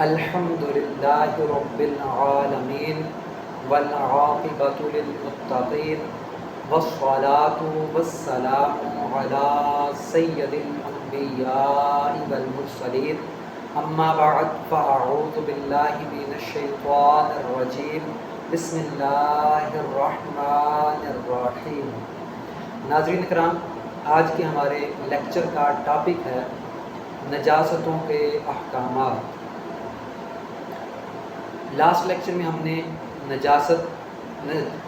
الحمد للہ رب العالمین والعاقبۃ للمتقین والصلاة والسلام علی سید الانبیاء والمرسلین اما بعد فاعوذ باللہ من الشیطان الرجیم بسم اللہ الرحمن الرحیم۔ ناظرین کرام، آج کے ہمارے لیکچر کا ٹاپک ہے نجاستوں کے احکامات۔ لاسٹ لیکچر میں ہم نے نجاست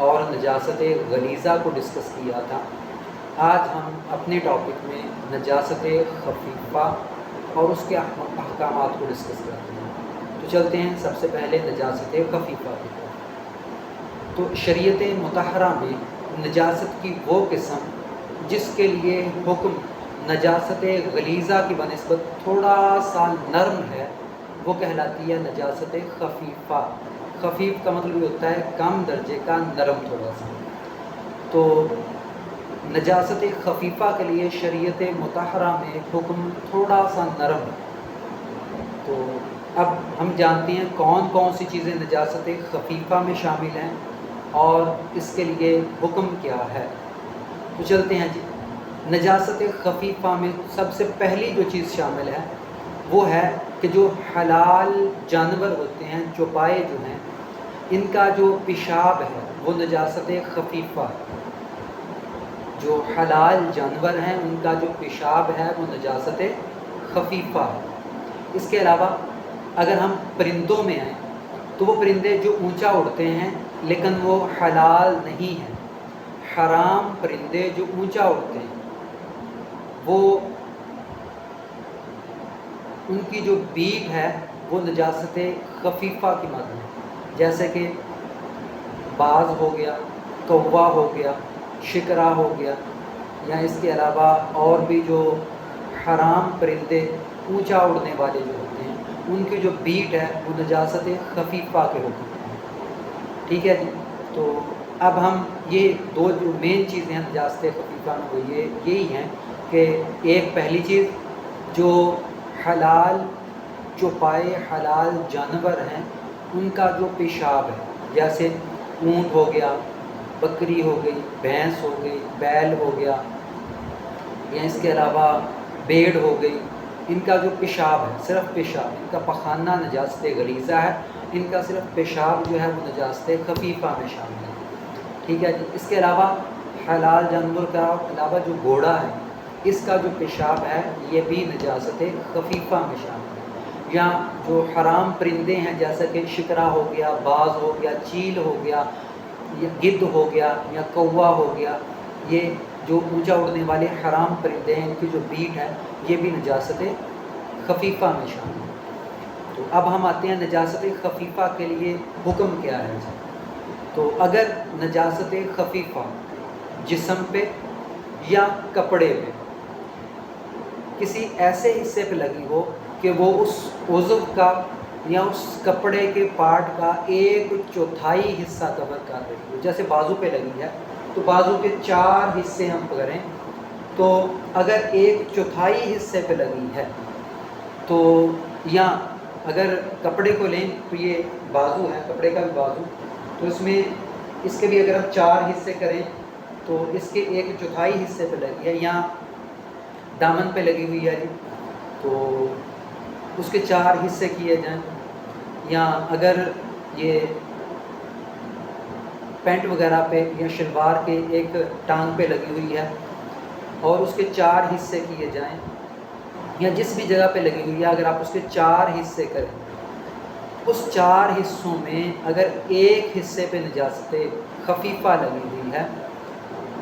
اور نجاست غلیظہ کو ڈسکس کیا تھا۔ آج ہم اپنے ٹاپک میں نجاست خفیفہ اور اس کے احکامات کو ڈسکس کرتے ہیں۔ تو چلتے ہیں سب سے پہلے نجاست خفیفہ کی طرف۔ تو شریعت مطہرہ میں نجاست کی وہ قسم جس کے لیے حکم نجاست غلیظہ کی بنسبت تھوڑا سا نرم ہے، وہ کہلاتی ہے نجاست خفیفہ۔ خفیف کا مطلب یہ ہوتا ہے کم درجے کا، نرم تھوڑا سا۔ تو نجاست خفیفہ کے لیے شریعت مطہرہ میں حکم تھوڑا سا نرم ہے۔ تو اب ہم جانتے ہیں کون کون سی چیزیں نجاست خفیفہ میں شامل ہیں اور اس کے لیے حکم کیا ہے۔ تو چلتے ہیں جی۔ نجاست خفیفہ میں سب سے پہلی جو چیز شامل ہے وہ ہے کہ جو حلال جانور ہوتے ہیں، چوپائے جو ہیں، ان کا جو پیشاب ہے وہ نجاست خفیفہ ہے۔ جو حلال جانور ہیں ان کا جو پیشاب ہے وہ نجاست خفیفہ ہے۔ اس کے علاوہ اگر ہم پرندوں میں آئیں تو وہ پرندے جو اونچا اڑتے ہیں لیکن وہ حلال نہیں ہیں، حرام پرندے جو اونچا اڑتے ہیں، وہ ان کی جو بیک ہے وہ نجاست خفیفہ کی مانند ہے۔ جیسے کہ باز ہو گیا، کوا ہو گیا، شکرا ہو گیا، یا اس کے علاوہ اور بھی جو حرام پرندے اونچا اڑنے والے جو ہوتے ہیں، ان کی جو بیٹ ہے وہ نجاست خفیفہ کے ہوتے ہیں۔ ٹھیک ہے جی۔ تو اب ہم یہ دو جو مین چیزیں ہیں نجاست خفیفہ میں وہ یہی ہیں کہ ایک پہلی چیز جو حلال چوپائے حلال جانور ہیں ان کا جو پیشاب ہے، جیسے اونٹ ہو گیا، بکری ہو گئی، بھینس ہو گئی، بیل ہو گیا، یا اس کے علاوہ بھیڑ ہو گئی، ان کا جو پیشاب ہے، صرف پیشاب، ان کا پخانہ نجاست غلیظہ ہے، ان کا صرف پیشاب جو ہے وہ نجاست خفیفہ میں شامل ہے۔ ٹھیک ہے جی۔ اس کے علاوہ حلال جانور کا علاوہ جو گھوڑا ہے، اس کا جو پیشاب ہے یہ بھی نجاست خفیفہ میں شامل ہے۔ یا جو حرام پرندے ہیں جیسا کہ شکرا ہو گیا، باز ہو گیا، چیل ہو گیا، یا گدھ ہو گیا، یا کوا ہو گیا، یہ جو اونچا اڑنے والے حرام پرندے ہیں ان کی جو بیٹ ہے یہ بھی نجاست خفیفہ میں شامل ہے۔ تو اب ہم آتے ہیں نجاست خفیفہ کے لیے حکم کیا ہے۔ تو اگر نجاست خفیفہ جسم پہ یا کپڑے پہ کسی ایسے حصے پہ لگی ہو کہ وہ اس عضو کا یا اس کپڑے کے پارٹ کا 1/4 حصہ کور کر رہی ہو، جیسے بازو پہ لگی ہے تو بازو کے 4 حصے ہم کریں، تو اگر 1/4 حصے پہ لگی ہے تو، یا اگر کپڑے کو لیں تو یہ بازو ہے، کپڑے کا بھی بازو، تو اس میں اس کے بھی اگر ہم 4 حصے کریں تو اس کے 1/4 حصے پہ لگی ہے، یا دامن پہ لگی ہوئی ہے جی، تو اس کے 4 حصے کیے جائیں۔ یا اگر یہ پینٹ وغیرہ پہ یا شلوار کے ایک ٹانگ پہ لگی ہوئی ہے اور اس کے 4 حصے کیے جائیں، یا جس بھی جگہ پہ لگی ہوئی ہے اگر آپ اس کے 4 حصے کریں، اس 4 حصوں میں اگر ایک حصے پہ نجاست خفیفہ لگی ہوئی ہے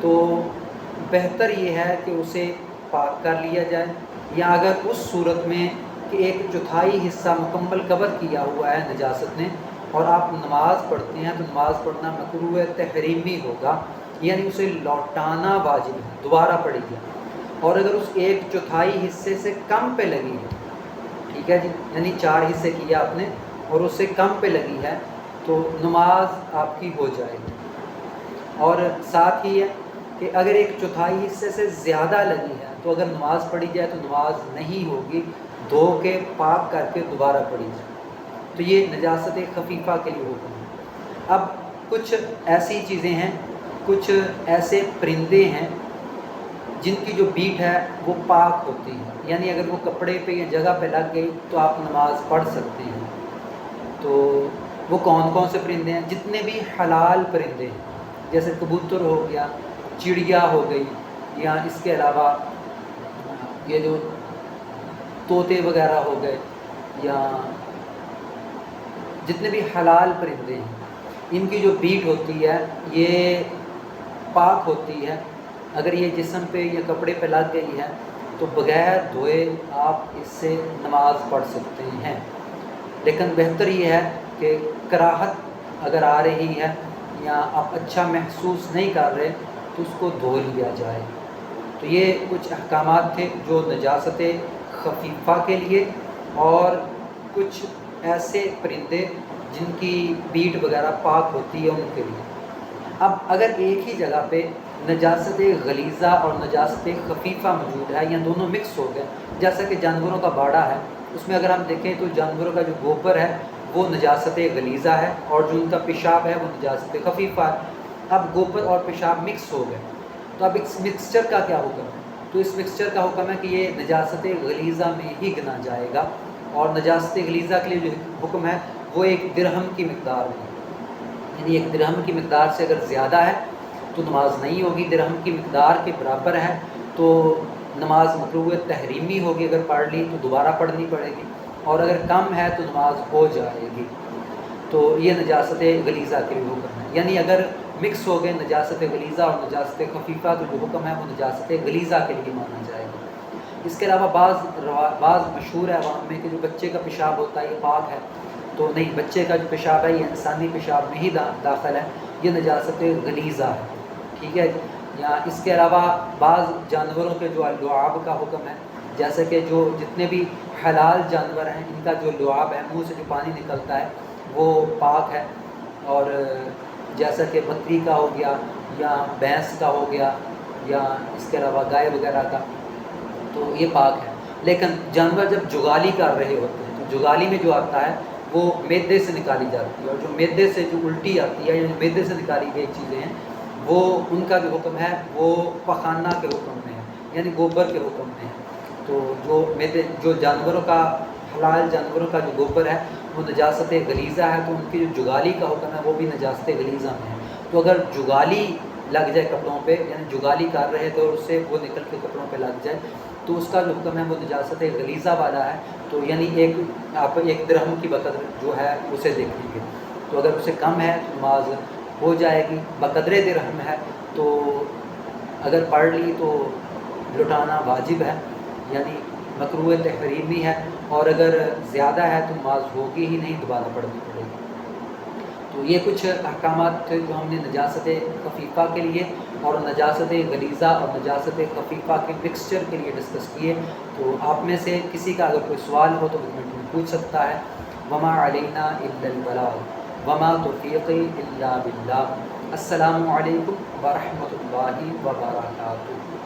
تو بہتر یہ ہے کہ اسے پاک کر لیا جائے، یا اگر اس صورت میں کہ 1/4 حصہ مکمل کور کیا ہوا ہے نجاست نے اور آپ نماز پڑھتے ہیں تو نماز پڑھنا مکروہ تحریمی ہوگا، یعنی اسے لوٹانا واجب ہے، دوبارہ پڑھی جائے۔ اور اگر اس 1/4 حصے سے کم پہ لگی ہے، ٹھیک ہے جی، یعنی 4 حصے کیا آپ نے اور اس سے کم پہ لگی ہے تو نماز آپ کی ہو جائے گی۔ اور ساتھ ہی ہے کہ اگر 1/4 حصے سے زیادہ لگی ہے تو اگر نماز پڑھی جائے تو نماز نہیں ہوگی، دھو کے پاک کر کے دوبارہ پڑھی جائے۔ تو یہ نجاست خفیفہ کے لیے حکم ہے۔ اب کچھ ایسی چیزیں ہیں، کچھ ایسے پرندے ہیں جن کی جو بیٹ ہے وہ پاک ہوتی ہے، یعنی اگر وہ کپڑے پہ یا جگہ پہ لگ گئی تو آپ نماز پڑھ سکتے ہیں۔ تو وہ کون کون سے پرندے ہیں؟ جتنے بھی حلال پرندے ہیں، جیسے کبوتر ہو گیا، چڑیا ہو گئی، یا اس کے علاوہ یہ جو طوطے وغیرہ ہو گئے، یا جتنے بھی حلال پرندے ہیں، ان کی جو بیٹ ہوتی ہے یہ پاک ہوتی ہے۔ اگر یہ جسم پہ یا کپڑے پہ لگ گئی ہے تو بغیر دھوئے آپ اس سے نماز پڑھ سکتے ہیں، لیکن بہتر یہ ہے کہ کراہت اگر آ رہی ہے یا آپ اچھا محسوس نہیں کر رہے تو اس کو دھو لیا جائے۔ تو یہ کچھ احکامات تھے جو نجاست خفیفہ کے لیے، اور کچھ ایسے پرندے جن کی بیٹ وغیرہ پاک ہوتی ہے ان کے لیے۔ اب اگر ایک ہی جگہ پہ نجاست غلیظہ اور نجاست خفیفہ موجود ہے یا دونوں مکس ہو گئے، جیسا کہ جانوروں کا باڑا ہے، اس میں اگر ہم دیکھیں تو جانوروں کا جو گوبر ہے وہ نجاست غلیظہ ہے، اور جو ان کا پیشاب ہے وہ نجاست خفیفہ ہے۔ اب گوبر اور پیشاب مکس ہو گئے، تو اب اس مکسچر کا کیا حکم ہے؟ تو اس مکسچر کا حکم ہے کہ یہ نجاست غلیظہ میں ہی گنا جائے گا، اور نجاست غلیظہ کے لیے جو حکم ہے وہ ایک درہم کی مقدار میں، یعنی ایک درہم کی مقدار سے اگر زیادہ ہے تو نماز نہیں ہوگی، درہم کی مقدار کے برابر ہے تو نماز مکروہ تحریمی ہوگی، اگر پڑھ لی تو دوبارہ پڑھنی پڑے گی، اور اگر کم ہے تو نماز ہو جائے گی۔ تو یہ نجاست غلیظہ کے لیے حکم ہے، یعنی اگر مکس ہو گئے نجاست غلیظہ اور نجاست خفیفہ تو جو حکم ہے وہ نجاست غلیظہ کے لیے مانا جائے گا۔ اس کے علاوہ بعض مشہور ہے عوام میں کہ جو بچے کا پیشاب ہوتا ہے یہ پاک ہے، تو نہیں، بچے کا جو پیشاب ہے یہ انسانی پیشاب میں ہی داخل ہے، یہ نجاست غلیظہ ہے، ٹھیک ہے۔ یا اس کے علاوہ بعض جانوروں کے جو لعاب کا حکم ہے، جیسے کہ جو جتنے بھی حلال جانور ہیں ان کا جو لعاب ہے، منہ سے جو پانی نکلتا ہے وہ پاک ہے، اور جیسا کہ بکری کا ہو گیا یا بھینس کا ہو گیا یا اس کے علاوہ گائے وغیرہ کا، تو یہ پاک ہے۔ لیکن جانور جب جگالی کر رہے ہوتے ہیں تو جگالی میں جو آتا ہے وہ میدے سے نکالی جاتی ہے، اور جو میدے سے جو الٹی آتی ہے یا میدے سے نکالی گئی چیزیں ہیں وہ ان کا جو حکم ہے وہ پخانہ کے حکم میں ہے، یعنی گوبر کے حکم میں ہے۔ تو جو جانوروں کا حلال جانوروں کا جو گوبر ہے وہ نجاست غلیظہ ہے، تو ان کی جو جگالی کا حکم ہے وہ بھی نجاست غلیظہ میں ہے۔ تو اگر جگالی لگ جائے کپڑوں پہ، یعنی جگالی کر رہے تو اس سے وہ نکل کے کپڑوں پہ لگ جائے تو اس کا جو حکم ہے وہ نجاست غلیظہ والا ہے، تو یعنی آپ ایک درہم کی بقدر جو ہے اسے دیکھیں گے، تو اگر اسے کم ہے تو نماز ہو جائے گی، بقدر درہم ہے تو اگر پڑھ لی تو لٹانا واجب ہے، یعنی مکروہ تحریمی ہے، اور اگر زیادہ ہے تو نماز ہوگی ہی نہیں، دوبارہ پڑھنی پڑے گی۔ تو یہ کچھ احکامات تھے جو ہم نے نجاست خفیفہ کے لیے اور نجاست غلیظہ اور نجاست خفیفہ کے مکسچر کے لیے ڈسکس کیے۔ تو آپ میں سے کسی کا اگر کوئی سوال ہو تو کمنٹ میں پوچھ سکتا ہے۔ وما علینا الا البلاغ وما توفیقی الا باللہ۔ السلام علیکم ورحمۃ اللہ وبرکاتہ۔